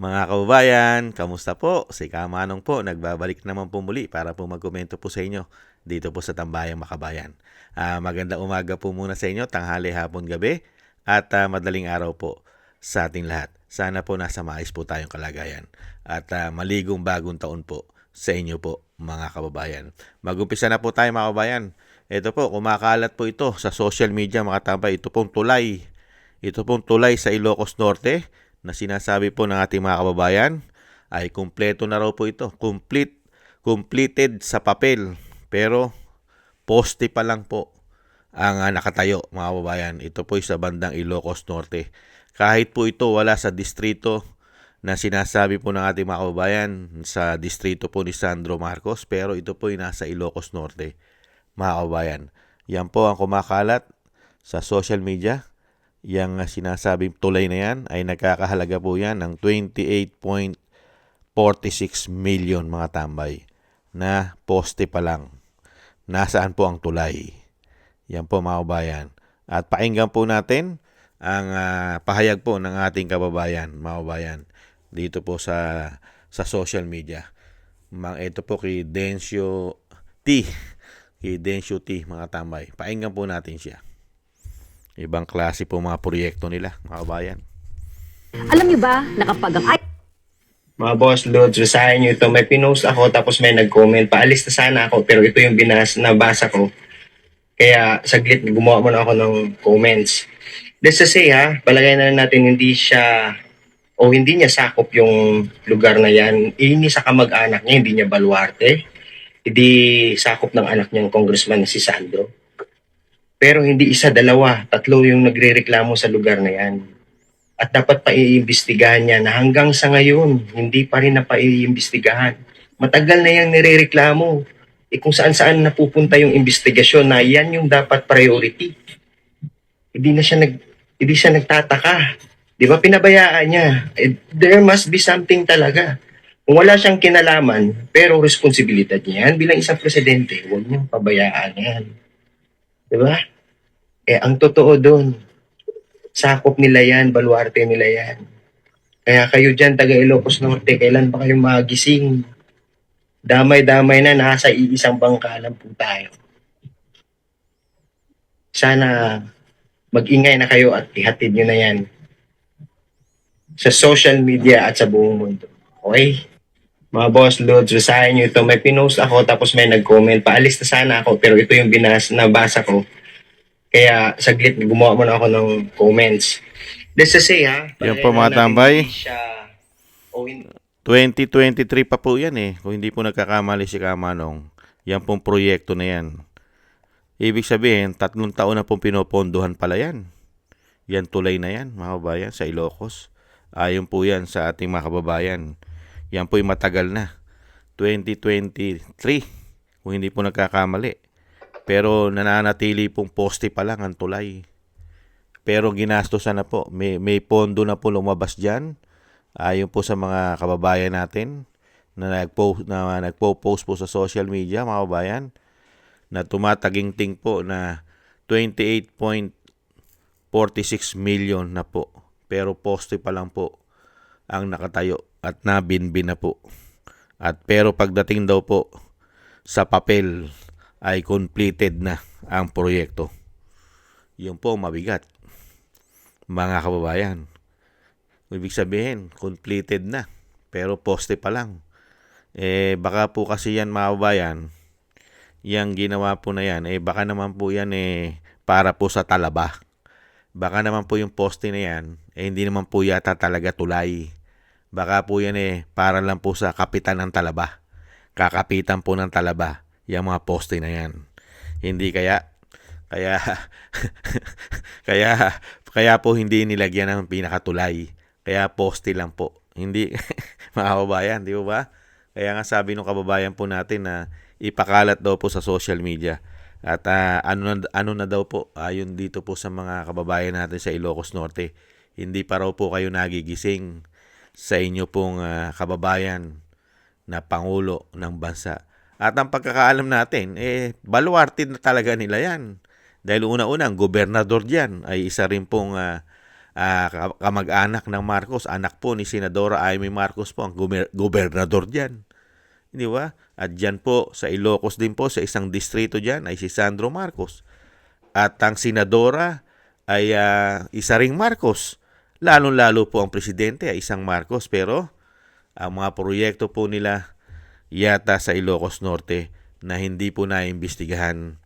Mga kababayan, kamusta po? Si Kamanong po, nagbabalik naman po muli para po magkomento po sa inyo dito po sa Tambayang Makabayan. Magandang umaga po muna sa inyo, tanghali, hapon, gabi at madaling araw po sa ating lahat. Sana po nasa maayos po tayong kalagayan at maligong bagong taon po sa inyo po mga kababayan. Mag-umpisa na po tayo mga kababayan. Ito po, kumakalat po ito sa social media mga tambay. Ito pong tulay. Ito pong tulay sa Ilocos Norte na sinasabi po ng ating mga kababayan ay kumpleto na raw po ito. Completed sa papel. Pero poste pa lang po ang nakatayo mga kababayan. Ito po sa bandang Ilocos Norte. Kahit po ito wala sa distrito na sinasabi po ng ating mga kababayan sa distrito po ni Sandro Marcos, pero ito po ay nasa Ilocos Norte mga kababayan. Yan po ang kumakalat sa social media. Yang sinasabing tulay na yan ay nagkakahalaga po yan ng 28.46 million mga tambay na poste pa lang. Nasaan po ang tulay? Yan po mga kababayan. At pakinggan po natin ang pahayag po ng ating kababayan, mga kababayan, dito po sa social media. Ito po kay Dencio T. Kay Dencio T, mga tambay. Pakinggan po natin siya. Ibang klase po mga proyekto nila, mga kabayan. Alam niyo ba na kapag ang Mga boss, Lods, basahin nyo ito. May pinost ako tapos may nag-comment. Paalis na sana ako pero ito yung nabasa ko. Kaya saglit gumawa muna ako ng comments. Let's just say palagay na natin hindi niya sakop yung lugar na yan. Ini sa kamag-anak niya, hindi niya baluarte. Hindi sakop ng anak niyang congressman na si Sandro. Pero hindi isa, dalawa, tatlo yung nagre-reklamo sa lugar na yan. At dapat pa iimbestigahan niya na hanggang sa ngayon, hindi pa rin na paiimbestigahan. Matagal na yung nirereklamo. Kung saan-saan napupunta yung investigasyon na yan yung dapat priority. Hindi siya nagtataka. Di ba pinabayaan niya? There must be something talaga. Kung wala siyang kinalaman, pero responsibilidad niya yan bilang isang presidente, huwag niyang pabayaan yan. Di ba? Ang totoo doon, sakop nila yan, baluarte nila yan. Kaya kayo dyan, taga Ilocos Norte, kailan pa kayo magising? Damay-damay na, nasa iisang bangka lang po tayo. Sana mag-ingay na kayo at ihatid nyo na yan sa social media at sa buong mundo. Okay? Mga boss, Lods, basahin nyo ito. May pinost ako tapos may nag-comment. Paalis na sana ako pero ito yung nabasa ko. Kaya saglit gumawa muna ako ng comments. Let's just say Yan po mga tambay. 2023 pa po yan kung hindi po nagkakamali si Kamanong. Yan pong proyekto na yan. Ibig sabihin, 3 taon na pong pinopondohan pala yan. Yan tulay na yan mga kababayan sa Ilocos. Ayon po yan sa ating mga kababayan. Yan po'y matagal na. 2023 kung hindi po nagkakamali. Pero nananatili pong poste pa lang ang tulay. Pero ginastosan na po. May pondo na po lumabas dyan. Ayon po sa mga kababayan natin na nagpo-post po sa social media, mga kababayan, na tumataginting po na 28.46 million na po. Pero poste pa lang po ang nakatayo at nabinbin na po. Pero pagdating daw po sa papel ay completed na ang proyekto. Yun po mabigat, mga kababayan. Ibig sabihin, completed na, pero poste pa lang. Baka po kasi yan mga kababayan, yung ginawa po na yan, baka naman po yan para po sa talaba. Baka naman po yung poste na yan, hindi naman po yata talaga tulay. Baka po yan para lang po sa kapitan ng talaba. Kakapitan po ng talaba yung mga poste na yan. Hindi kaya kaya po hindi nilagyan ng pinakatulay. Kaya poste lang po. Hindi mga kababayan, di ba? Kaya nga sabi ng kababayan po natin na ipakalat daw po sa social media. At ano na daw po ayon dito po sa mga kababayan natin sa Ilocos Norte. Hindi pa raw po kayo nagigising sa inyo pong kababayan na pangulo ng bansa. At ang pagkakaalam natin, baluarte na talaga nila yan. Dahil una-una, ang gobernador diyan ay isa rin pong kamag-anak ng Marcos, anak po ni Senadora Amy Marcos po ang gobernador diyan. Di ba? At diyan po sa Ilocos din po sa isang distrito diyan ay si Sandro Marcos. At ang senadora ay isa ring Marcos. Lalong-lalo po ang presidente ay isang Marcos, pero ang mga proyekto po nila yata sa Ilocos Norte na hindi po naimbestigahan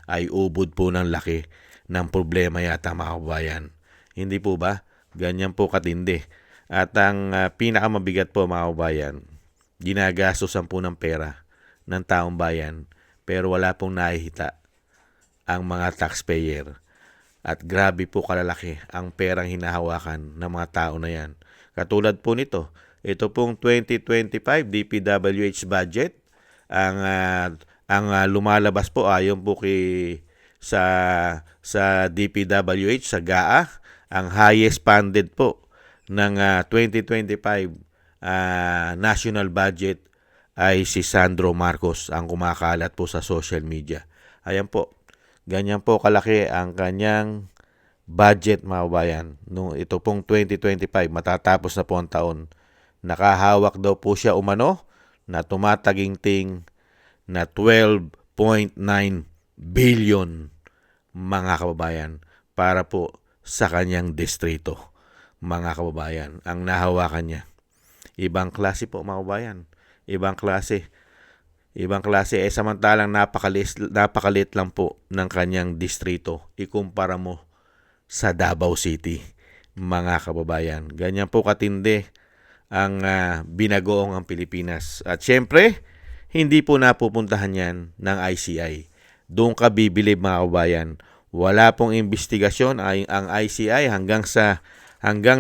ay ubod po ng laki ng problema yata, mga kababayan. Hindi po ba? Ganyan po katindi. At ang pinakamabigat po, mga kababayan, ginagastosan po ng pera ng taong bayan pero wala pong nakikita ang mga taxpayer. At grabe po kalalaki ang perang hinahawakan ng mga tao na yan. Katulad po nito, ito pong 2025 DPWH budget, ang lumalabas po ayon po sa DPWH, sa GAA, ang highest funded po ng 2025 national budget ay si Sandro Marcos, ang kumakalat po sa social media. Ayan po, ganyan po kalaki ang kanyang budget, mga kabayan. Ito pong 2025, matatapos na po ang taon. Nakahawak daw po siya umano na tumataginting na 12.9 billion, mga kababayan, para po sa kanyang distrito, mga kababayan, ang nahawakan niya. Ibang klase po, mga kababayan. Ibang klase. Samantalang napakalit lang po ng kanyang distrito. Ikumpara mo sa Davao City, mga kababayan. Ganyan po katindi ang binagoong ang Pilipinas. At syempre, hindi po napupuntahan yan ng ICI. Doon ka bibilib, mga kababayan. Wala pong investigasyon ang ICI hanggang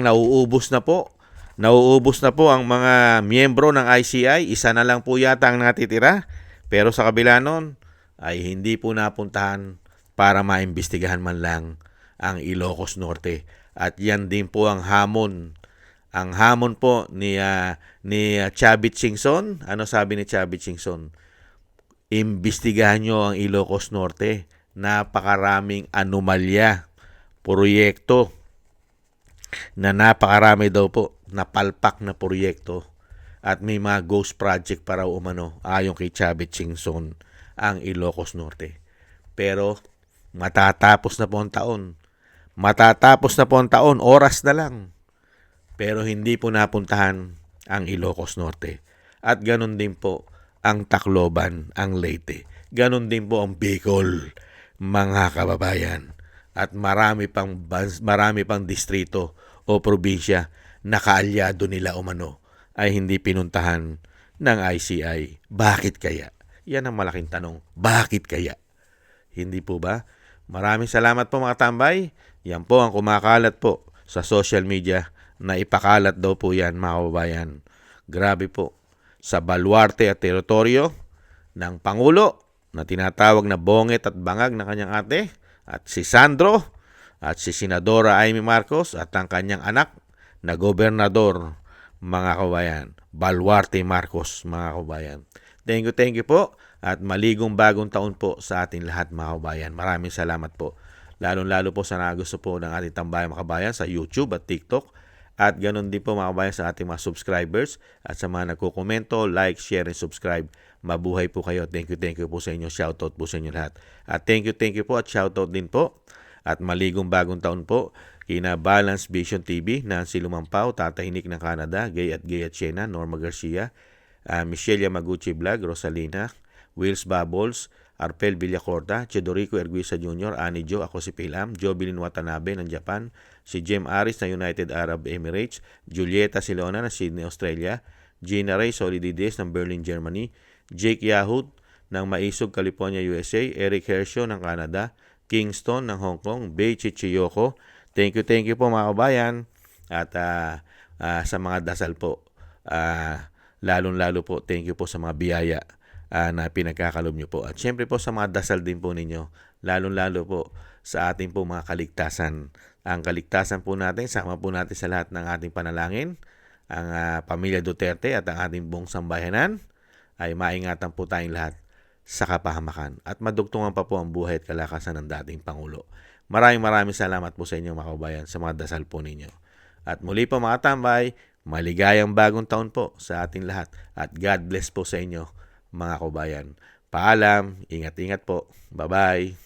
nauubos na po. Nauubos na po ang mga miyembro ng ICI. Isa na lang po yata ang natitira. Pero sa kabila nun, ay hindi po napuntahan para maimbestigahan man lang ang Ilocos Norte. At yan din po ang hamon. Ang hamon po ni Chavit Singson. Ano sabi ni Chavit Singson? Imbestigahan nyo ang Ilocos Norte. Napakaraming anomalya, proyekto, na napakarami daw po, napalpak na proyekto, at may mga ghost project para umano, ayon kay Chavit Singson, ang Ilocos Norte. Pero matatapos na po ang taon. Oras na lang. Pero hindi po napuntahan ang Ilocos Norte. At ganun din po ang Tacloban, ang Leyte. Ganun din po ang Bicol, mga kababayan. At marami pang distrito o probinsya na kaalyado nila umano ay hindi pinuntahan ng ICI. Bakit kaya? Yan ang malaking tanong. Bakit kaya? Hindi po ba? Maraming salamat po, mga tambay. Yan po ang kumakalat po sa social media na ipakalat daw po yan, mga kababayan. Grabe po. Sa baluarte at teritoryo ng Pangulo na tinatawag na bonget at bangag ng kanyang ate, at si Sandro, at si Senadora Amy Marcos, at ang kanyang anak na gobernador, mga kababayan. Baluarte Marcos, mga kababayan. Thank you po, at maligong bagong taon po sa ating lahat, mga kababayan. Maraming salamat po. Lalo po sa nagusto po ng ating tambayang mga kababayan sa YouTube at TikTok. At ganun din po, mga kababayan, sa ating mga subscribers at sa mga nagkukomento, like, share, and subscribe. Mabuhay po kayo. Thank you po sa inyo. Shoutout po sa inyo lahat. At thank you po at shoutout din po. At maligong bagong taon po kina Balance Vision TV, Nancy Lumampao, Tatay Nick ng Canada, Gay at Siena, Norma Garcia, Michelle Yamaguchi Vlog, Rosalina, Wills Bubbles, Arpel Villacorta, Chedorico Erguisa Jr., Ani Jo, ako si Pilam, Jobilin Watanabe ng Japan, si Jem Aris na United Arab Emirates, Julieta Silona ng Sydney, Australia, Gina Ray Solidides ng Berlin, Germany, Jake Yahud ng Maisog, California, USA, Eric Hersho ng Canada, Kingston ng Hong Kong, Bei Chichiyoko. Thank you po, mga kabayan. At sa mga dasal po, lalong-lalo po, thank you po sa mga biyaya na pinagkakalob nyo po. At syempre po sa mga dasal din po ninyo, lalong-lalo po sa ating po mga kaligtasan. Ang kaligtasan po natin, sama po natin sa lahat ng ating panalangin, ang pamilya Duterte at ang ating buong sambayanan, ay maingatan po tayong lahat sa kapahamakan at madugtungan pa po ang buhay at kalakasan ng dating Pangulo. Maraming salamat po sa inyo mga kabayan sa mga dasal po ninyo. At muli po mga tambay, maligayang bagong taon po sa ating lahat at God bless po sa inyo mga kabayan. Paalam, ingat-ingat po. Bye-bye.